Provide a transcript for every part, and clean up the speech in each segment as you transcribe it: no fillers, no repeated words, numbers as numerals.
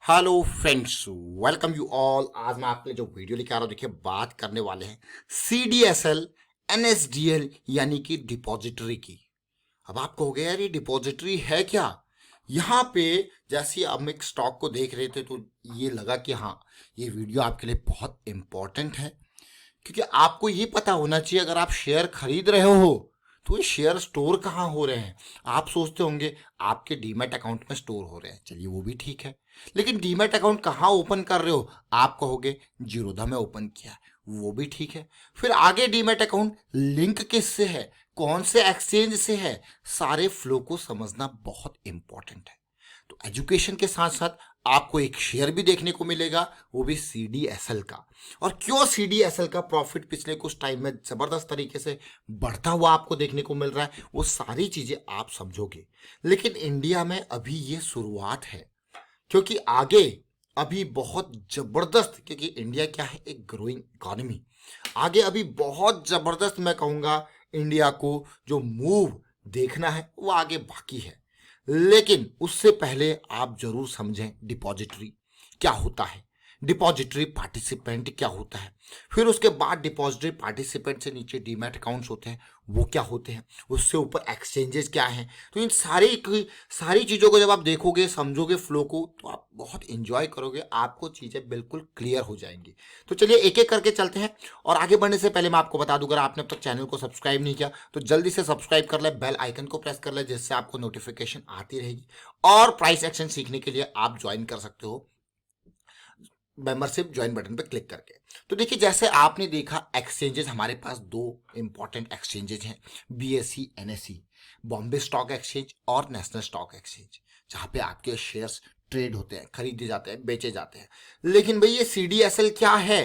Hello friends, welcome you all. आज मैं आपके लिए जो वीडियो लेके आ रहा हूँ, देखिए बात करने वाले हैं CDSL NSDL यानी कि डिपॉजिटरी की। अब आप कहोगे यार ये डिपॉजिटरी है क्या। यहाँ पे जैसे हम एक स्टॉक को देख रहे थे तो ये लगा कि हाँ, ये वीडियो आपके लिए बहुत इंपॉर्टेंट है, क्योंकि आपको ये पता होना चाहिए अगर आप शेयर खरीद रहे हो तो ये शेयर स्टोर कहाँ हो रहे हैं। आप सोचते होंगे आपके डीमैट अकाउंट में स्टोर हो रहे हैं, चलिए वो भी ठीक है, लेकिन डीमैट अकाउंट कहाँ ओपन कर रहे हो। आप कहोगे जीरोधा में ओपन किया है, वो भी ठीक है। फिर आगे डीमैट अकाउंट लिंक किससे है, कौन से एक्सचेंज से है, सारे फ्लो को समझना बहुत इंपॉर्टेंट है। तो एजुकेशन के साथ साथ आपको एक शेयर भी देखने को मिलेगा, वो भी CDSL का। और क्यों CDSL का प्रॉफिट पिछले कुछ टाइम में जबरदस्त तरीके से बढ़ता हुआ आपको देखने को मिल रहा है, वो सारी चीजें आप समझोगे। लेकिन इंडिया में अभी ये शुरुआत है, क्योंकि आगे अभी बहुत जबरदस्त, क्योंकि इंडिया क्या है, एक ग्रोइंग इकोनॉमी। आगे अभी बहुत जबरदस्त मैं कहूंगा इंडिया को जो मूव देखना है वो आगे बाकी है। लेकिन उससे पहले आप जरूर समझें डिपॉजिटरी क्या होता है, डिपॉजिटरी पार्टिसिपेंट क्या होता है, फिर उसके बाद डिपॉजिटरी पार्टिसिपेंट से नीचे डीमैट अकाउंट्स होते हैं, वो क्या होते हैं, उससे ऊपर एक्सचेंजेस क्या हैं। तो इन सारी चीज़ों को जब आप देखोगे, समझोगे फ्लो को, तो आप बहुत इंजॉय करोगे, आपको चीज़ें बिल्कुल क्लियर हो जाएंगी। तो चलिए एक एक करके चलते हैं। और आगे बढ़ने से पहले मैं आपको बता दूं, अगर आपने अब तक चैनल को सब्सक्राइब नहीं किया तो जल्दी से सब्सक्राइब कर ले, बेल आइकन को प्रेस कर ले, जिससे आपको नोटिफिकेशन आती रहेगी। और प्राइस एक्शन सीखने के लिए आप ज्वाइन कर सकते हो मेंबरशिप ज्वाइन बटन पे क्लिक करके। तो देखिए जैसे आपने देखा, एक्सचेंजेस हमारे पास दो इंपॉर्टेंट एक्सचेंजेस हैं, BSE NSE, Bombay stock exchange और नेशनल स्टॉक एक्सचेंज, जहां पे आपके शेयर्स ट्रेड होते हैं, खरीदे जाते हैं, बेचे जाते हैं। लेकिन भाई ये CDSL क्या है।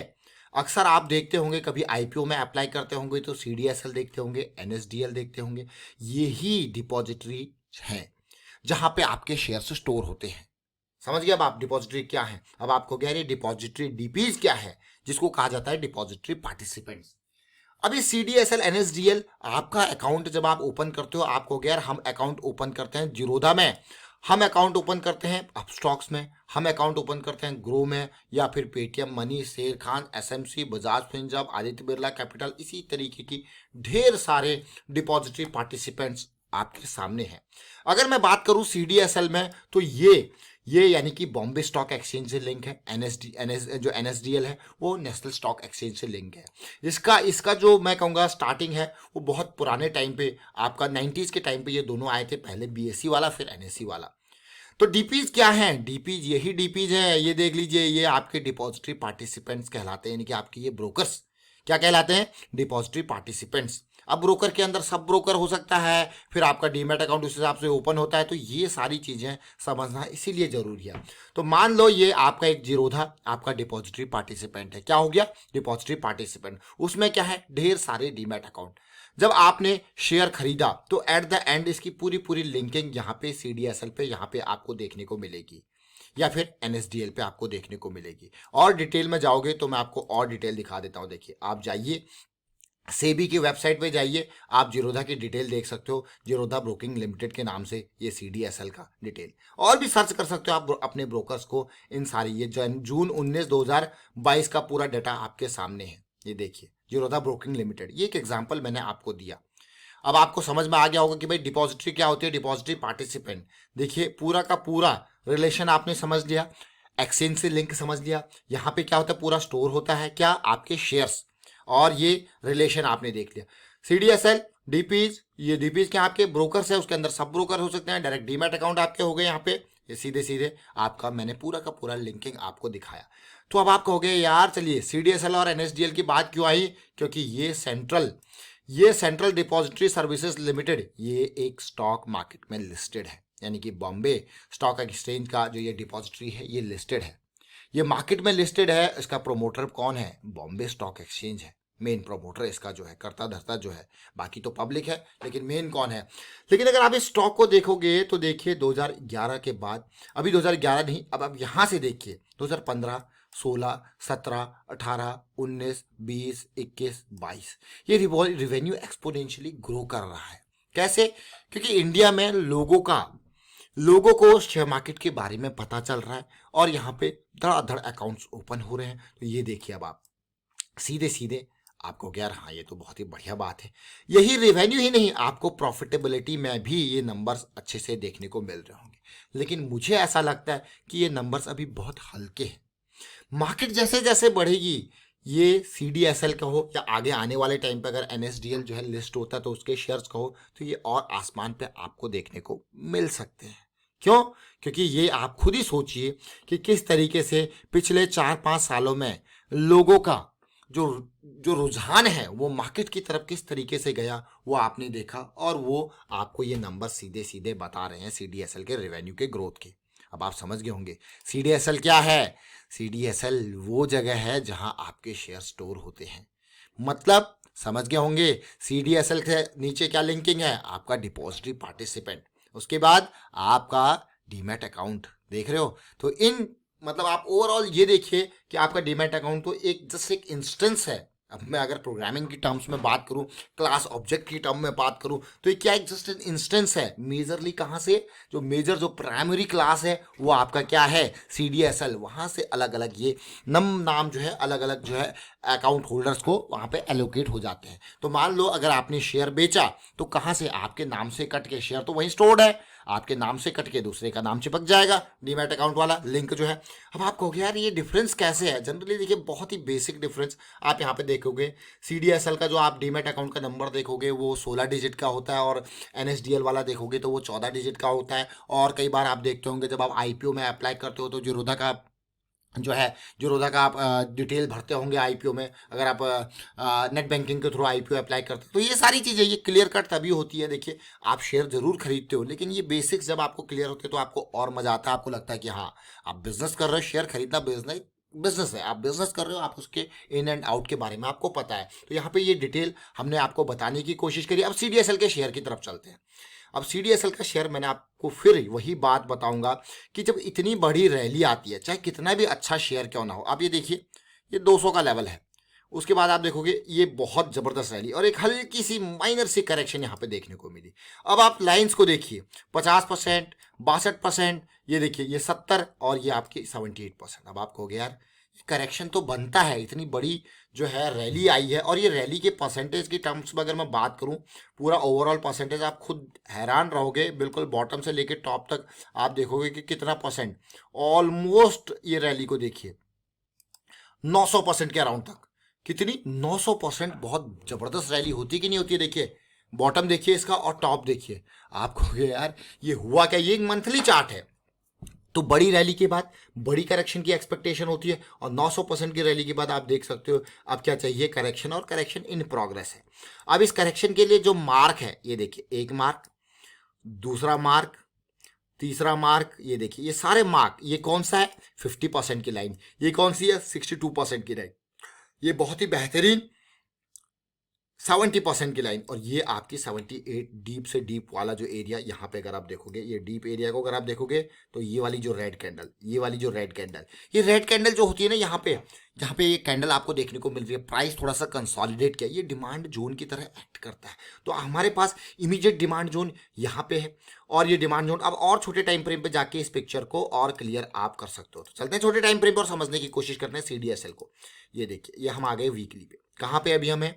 अक्सर आप देखते होंगे, कभी IPO में अप्लाई करते होंगे तो CDSL देखते होंगे, NSDL देखते होंगे। यही डिपॉजिटरी है जहां पे आपके शेयर्स स्टोर होते हैं। समझ गए अब आप डिपॉजिटरी क्या है। अब आपको कह रही डिपॉजिटरी DPs क्या है, जिसको कहा जाता है डिपॉजिटरी पार्टिसिपेंट्स। अभी CDSL NSDL आपका अकाउंट जब आप ओपन करते हो, आपको कह यार हम अकाउंट ओपन करते हैं जीरोधा में, हम अकाउंट ओपन करते हैं अपस्टॉक्स में, हम अकाउंट ओपन करते हैं ग्रो में, या फिर पेटीएम मनी, शेर Khan, SMC, Bajaj Finserv, Aditya Birla capital, इसी तरीके की ढेर सारे डिपॉजिटरी पार्टिसिपेंट्स आपके सामने हैं। अगर मैं बात करूं CDSL में, तो ये यानी कि बॉम्बे स्टॉक एक्सचेंज से लिंक है। जो NSDL है वो नेशनल स्टॉक एक्सचेंज से लिंक है। इसका इसका जो मैं कहूँगा स्टार्टिंग है वो बहुत पुराने टाइम पे, आपका 90s के टाइम पे ये दोनों आए थे, पहले BSE वाला फिर NSE वाला। तो डीपीज क्या है, डीपीज यही डीपीज है, ये देख लीजिए, ये आपके डिपॉजिटरी पार्टिसिपेंट्स कहलाते हैं, यानी कि आपके ये ब्रोकर्स क्या कहलाते हैं, डिपॉजिटरी पार्टिसिपेंट्स। अब ब्रोकर के अंदर सब ब्रोकर हो सकता है, फिर आपका डीमैट अकाउंट उस हिसाब से ओपन होता है, तो ये सारी चीजें समझना इसीलिए जरूरी है। तो मान लो ये आपका एक जीरोधा आपका डिपॉजिटरी पार्टिसिपेंट है, क्या हो गया, डिपॉजिटरी पार्टिसिपेंट। उसमें क्या है, ढेर सारे डीमैट अकाउंट। जब आपने शेयर खरीदा तो एट द एंड इसकी पूरी पूरी लिंकिंग यहाँ पे CDSL पे यहाँ पे आपको देखने को मिलेगी, या फिर NSDL पे आपको देखने को मिलेगी। और डिटेल में जाओगे तो मैं आपको और डिटेल दिखा देता हूँ। देखिए आप जाइए सेबी की वेबसाइट पे जाइए, आप जीरोधा की डिटेल देख सकते हो, जीरोधा ब्रोकिंग लिमिटेड के नाम से ये CDSL का डिटेल। और भी सर्च कर सकते हो आप अपने ब्रोकर्स को। इन सारी ये जून 19 2022 का पूरा डाटा आपके सामने है। ये देखिए जीरोधा ब्रोकिंग लिमिटेड, ये एक एग्जांपल मैंने आपको दिया। अब आपको समझ में आ गया होगा कि भाई डिपॉजिटरी क्या होती है, डिपॉजिटरी पार्टिसिपेंट। देखिए पूरा का पूरा रिलेशन आपने समझ लिया, एक्सचेंज से लिंक समझ लिया, यहाँ पे क्या होता है, पूरा स्टोर होता है क्या, आपके शेयर्स, और ये रिलेशन आपने देख लिया। CDSL डीपीज, ये डीपीज क्या आपके ब्रोकर्स है, उसके अंदर सब ब्रोकर हो सकते हैं, डायरेक्ट डीमैट अकाउंट आपके हो गए यहाँ पे, ये सीधे सीधे आपका मैंने पूरा का पूरा लिंकिंग आपको दिखाया। तो अब आप कहोगे यार चलिए CDSL और NSDL की बात क्यों आई, क्योंकि ये सेंट्रल डिपॉजिटरी सर्विसेज लिमिटेड, ये एक स्टॉक मार्केट में लिस्टेड है, यानी कि बॉम्बे स्टॉक एक्सचेंज का जो ये डिपॉजिटरी है ये लिस्टेड है, ये मार्केट में लिस्टेड है। इसका प्रोमोटर कौन है, बॉम्बे स्टॉक एक्सचेंज है, मेन प्रोमोटर इसका जो है, करता धरता जो है, बाकी तो पब्लिक है, लेकिन मेन कौन है। लेकिन अगर आप इस स्टॉक को देखोगे तो देखिए 2011 के बाद, अभी 2011 नहीं, अब आप यहां से देखिए 2015, 16, 17, 18, 19, 20, 21, 22, ये रिवेन्यू एक्सपोनेंशियली ग्रो कर रहा है। कैसे, क्योंकि इंडिया में लोगों का लोगों को शेयर मार्केट के बारे में पता चल रहा है और यहाँ पे धड़ाधड़ अकाउंट्स ओपन हो रहे हैं। तो ये देखिए, अब आप सीधे सीधे आपको क्या, यार हाँ ये तो बहुत ही बढ़िया बात है। यही रेवेन्यू ही नहीं, आपको प्रॉफिटेबिलिटी में भी ये नंबर्स अच्छे से देखने को मिल रहे होंगे। लेकिन मुझे ऐसा लगता है कि ये नंबर्स अभी बहुत हल्के हैं। मार्केट जैसे जैसे बढ़ेगी, ये CDSL कहो या आगे आने वाले टाइम पे अगर NSDL जो है लिस्ट होता है तो उसके शेयर्स कहो, तो ये और आसमान पे आपको देखने को मिल सकते हैं। क्यों? क्योंकि ये आप खुद ही सोचिए कि किस तरीके से पिछले 4-5 सालों में लोगों का जो जो रुझान है वो मार्केट की तरफ किस तरीके से गया, वो आपने देखा। और वो आपको ये नंबर सीधे सीधे बता रहे हैं CDSL के रेवेन्यू के ग्रोथ के। अब आप समझ गए होंगे CDSL क्या है। CDSL वो जगह है जहां आपके शेयर स्टोर होते हैं। मतलब समझ गए होंगे CDSL के नीचे क्या लिंकिंग है, आपका डिपॉजिटरी पार्टिसिपेंट, उसके बाद आपका डीमैट अकाउंट। देख रहे हो? तो इन मतलब आप ओवरऑल ये देखिए कि आपका डीमैट अकाउंट तो एक जस्ट एक इंस्टेंस है। अब मैं अगर प्रोग्रामिंग की टर्म्स में बात करूं, क्लास ऑब्जेक्ट की टर्म में बात करूं, तो ये क्या एक जस्ट एन इंस्टेंस है। मेजरली कहाँ से, जो मेजर जो प्राइमरी क्लास है वो आपका क्या है, CDSL। वहां से अलग अलग ये नाम जो है अलग अलग जो है अकाउंट होल्डर्स को वहां पे एलोकेट हो जाते हैं। तो मान लो अगर आपने शेयर बेचा तो कहाँ से, आपके नाम से कट के शेयर तो वहीं स्टोर्ड है, आपके नाम से कट के दूसरे का नाम चिपक जाएगा, डीमैट अकाउंट वाला लिंक जो है। अब आप कहोगे यार ये डिफरेंस कैसे है। जनरली देखिए बहुत ही बेसिक डिफरेंस आप यहाँ पे देखोगे। CDSL का जो आप डीमैट अकाउंट का नंबर देखोगे वो 16 डिजिट का होता है, और NSDL वाला देखोगे तो वो 14 डिजिट का होता है। और कई बार आप देखते होंगे जब आप IPO में अप्लाई करते हो तो जीरोधा का जो है, जीरोधा का आप डिटेल भरते होंगे IPO में, अगर आप नेट बैंकिंग के थ्रू IPO अप्लाई करते हो। तो ये सारी चीज़ें ये क्लियर कट तभी होती है। देखिए आप शेयर जरूर खरीदते हो, लेकिन ये बेसिक्स जब आपको क्लियर होते हैं तो आपको और मजा आता है। आपको लगता है कि हाँ आप बिजनेस कर रहे हो, शेयर खरीदना बिजनेस बिजनेस है, आप बिजनेस कर रहे हो, आप उसके इन एंड आउट के बारे में आपको पता है। तो यहाँ पे ये डिटेल हमने आपको बताने की कोशिश करी। अब CDSL के शेयर की तरफ चलते हैं। अब CDSL का शेयर मैंने आपको फिर वही बात बताऊंगा कि जब इतनी बड़ी रैली आती है, चाहे कितना भी अच्छा शेयर क्यों ना हो, आप ये देखिए ये 200 का लेवल है, उसके बाद आप देखोगे ये बहुत जबरदस्त रैली और एक हल्की सी माइनर सी करेक्शन यहाँ पे देखने को मिली। अब आप लाइंस को देखिए, 50%, 62%, ये देखिए ये 70 और ये आपकी 78%। अब आप कहोगे यार करेक्शन तो बनता है, इतनी बड़ी जो है रैली आई है। और ये रैली के परसेंटेज की टर्म्स में अगर मैं बात करूं, पूरा ओवरऑल परसेंटेज आप खुद हैरान रहोगे। बिल्कुल बॉटम से लेके टॉप तक आप देखोगे कि कितना परसेंट, ऑलमोस्ट ये रैली को देखिए 900% के अराउंड तक। कितनी, 900%। बहुत जबरदस्त रैली होती कि नहीं होती है। देखिए बॉटम देखिए इसका और टॉप देखिए, आप कहोगे यार ये हुआ क्या। ये एक मंथली चार्ट है, तो बड़ी रैली के बाद बड़ी करेक्शन की एक्सपेक्टेशन होती है, और 900% की रैली के बाद आप देख सकते हो अब क्या चाहिए, करेक्शन, और करेक्शन इन प्रोग्रेस है। अब इस करेक्शन के लिए जो मार्क है ये देखिए, एक मार्क, दूसरा मार्क, तीसरा मार्क, ये देखिए ये सारे मार्क, ये कौन सा है, 50% की लाइन, ये कौन सी है, 62% की लाइन, ये बहुत ही बेहतरीन 70% की लाइन, और ये आपकी 78 डीप से डीप वाला जो एरिया यहाँ पे अगर आप देखोगे, ये डीप एरिया को अगर आप देखोगे तो ये वाली जो रेड कैंडल, ये वाली जो रेड कैंडल, ये रेड कैंडल जो होती है ना यहाँ पे, जहाँ पे ये कैंडल आपको देखने को मिल रही है, प्राइस थोड़ा सा कंसोलिडेट किया, ये डिमांड जोन की तरह एक्ट करता है। तो हमारे पास इमीडिएट डिमांड जोन यहाँ पे है, और ये डिमांड जोन अब और छोटे टाइम फ्रेम पे जाके इस पिक्चर को और क्लियर आप कर सकते हो। तो चलते हैं छोटे टाइम फ्रेम पर और समझने की कोशिश करते हैं CDSL को। ये देखिए ये हम आ गए वीकली पे। कहाँ पे अभी हमें,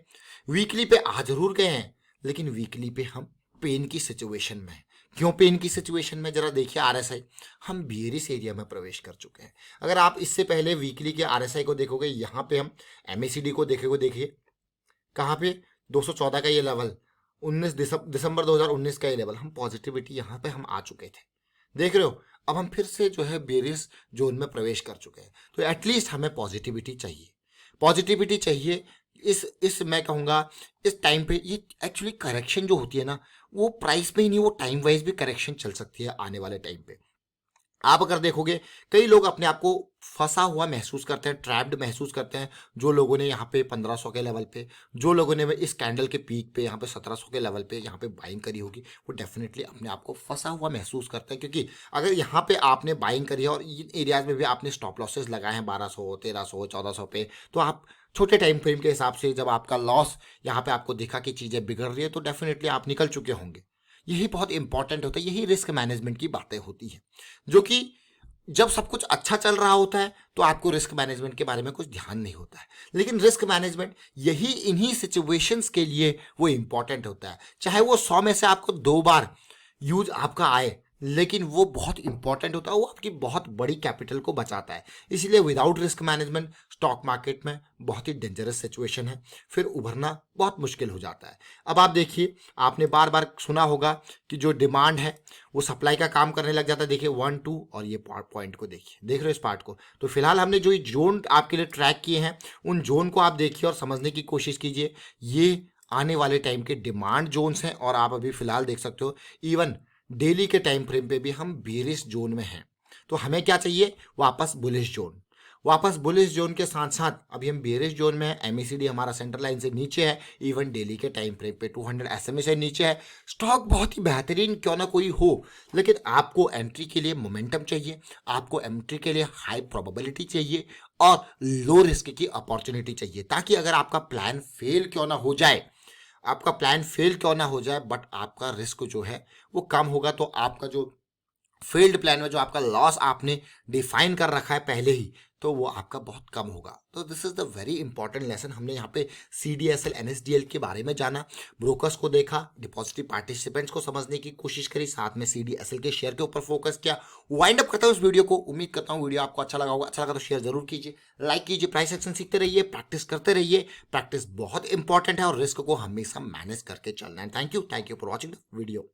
वीकली पे आ जरूर गए हैं, लेकिन वीकली पे हम पेन की सिचुएशन में हैं। क्यों पेन की सिचुएशन में, जरा देखिए RSI, हम बियरिश एरिया में प्रवेश कर चुके हैं। अगर आप इससे पहले वीकली के RSI को देखोगे, यहाँ पे हम MACD को देखोगे, देखिए कहाँ पे 214 का ये लेवल, 19 दिसंबर 2019 का ये लेवल, हम पॉजिटिविटी यहाँ पे हम आ चुके थे। देख रहे हो, अब हम फिर से जो है बेरिश जोन में प्रवेश कर चुके हैं। तो एटलीस्ट हमें पॉजिटिविटी चाहिए, पॉजिटिविटी चाहिए। इस मैं कहूँगा इस टाइम पे ये एक्चुअली करेक्शन जो होती है ना, वो प्राइस पे ही नहीं, वो टाइम वाइज भी करेक्शन चल सकती है आने वाले टाइम पे। आप अगर देखोगे कई लोग अपने आप को फंसा हुआ महसूस करते हैं, ट्रैप्ड महसूस करते हैं। जो लोगों ने यहाँ पे 1500 के लेवल पे, जो लोगों ने इस कैंडल के पीक पे यहाँ पे 1700 के लेवल पे यहाँ पे बाइंग करी होगी, वो डेफिनेटली अपने आप को फंसा हुआ महसूस करते हैं। क्योंकि अगर यहाँ पे आपने बाइंग करी है और इन एरियाज में भी आपने स्टॉप लॉसेस लगाए हैं 1200, 1300, 1400 पे, तो आप छोटे टाइम फ्रेम के हिसाब से जब आपका लॉस यहाँ पे आपको दिखा कि चीज़ें बिगड़ रही है, तो डेफिनेटली आप निकल चुके होंगे। यही बहुत इंपॉर्टेंट होता है, यही रिस्क मैनेजमेंट की बातें होती हैं, जो कि जब सब कुछ अच्छा चल रहा होता है तो आपको रिस्क मैनेजमेंट के बारे में कुछ ध्यान नहीं होता है, लेकिन रिस्क मैनेजमेंट यही इन्हीं सिचुएशंस के लिए वो इंपॉर्टेंट होता है। चाहे वो 100 में से आपको 2 बार यूज आपका आए, लेकिन वो बहुत इंपॉर्टेंट होता है, वो आपकी बहुत बड़ी कैपिटल को बचाता है। इसलिए without risk management stock market में बहुत ही डेंजरस सिचुएशन है, फिर उभरना बहुत मुश्किल हो जाता है। अब आप देखिए, आपने बार बार सुना होगा कि जो डिमांड है वो सप्लाई का काम करने लग जाता है। देखिए 1 2 और ये पॉइंट को देखिए, देख रहे हो इस पार्ट को। तो फिलहाल हमने जो ये जोन आपके लिए ट्रैक किए हैं, उन जोन को आप देखिए और समझने की कोशिश कीजिए। ये आने वाले टाइम के डिमांड जोन्स हैं, और आप अभी फिलहाल देख सकते हो इवन डेली के टाइम फ्रेम पे भी हम बेरिश जोन में हैं। तो हमें क्या चाहिए? वापस बुलिश जोन। वापस बुलिश जोन के साथ साथ अभी हम बेरिश जोन में है। एमएसीडी हमारा सेंटर लाइन से नीचे है, इवन डेली के टाइम फ्रेम पे 200 एसएमए से नीचे है। स्टॉक बहुत ही बेहतरीन क्यों ना कोई हो, लेकिन आपको एंट्री के लिए मोमेंटम चाहिए, आपको एंट्री के लिए हाई प्रोबेबिलिटी चाहिए और लो रिस्क की अपॉर्चुनिटी चाहिए, ताकि अगर आपका प्लान फेल क्यों ना हो जाए, आपका प्लान फेल क्यों ना हो जाए, बट आपका रिस्क जो है वो कम होगा। तो आपका जो फेल्ड प्लान में जो आपका लॉस आपने डिफाइन कर रखा है पहले ही, तो वो आपका बहुत कम होगा। तो this is the very important lesson. हमने यहाँ पे सीडीएसएल एनएसडीएल के बारे में जाना, ब्रोकर्स को देखा, डिपॉजिटरी पार्टिसिपेंट्स को समझने की कोशिश करी, साथ में सीडीएसएल के शेयर के ऊपर फोकस किया। वाइंड अप करता हूँ इस वीडियो को। उम्मीद करता हूँ वीडियो आपको अच्छा लगा होगा। अच्छा लगा तो शेयर जरूर कीजिए, लाइक कीजिए। प्राइस एक्शन सीखते रहिए, प्रैक्टिस करते रहिए। प्रैक्टिस बहुत इंपॉर्टेंट है और रिस्क को हमेशा मैनेज करके चलना है। Thank you for watching the video.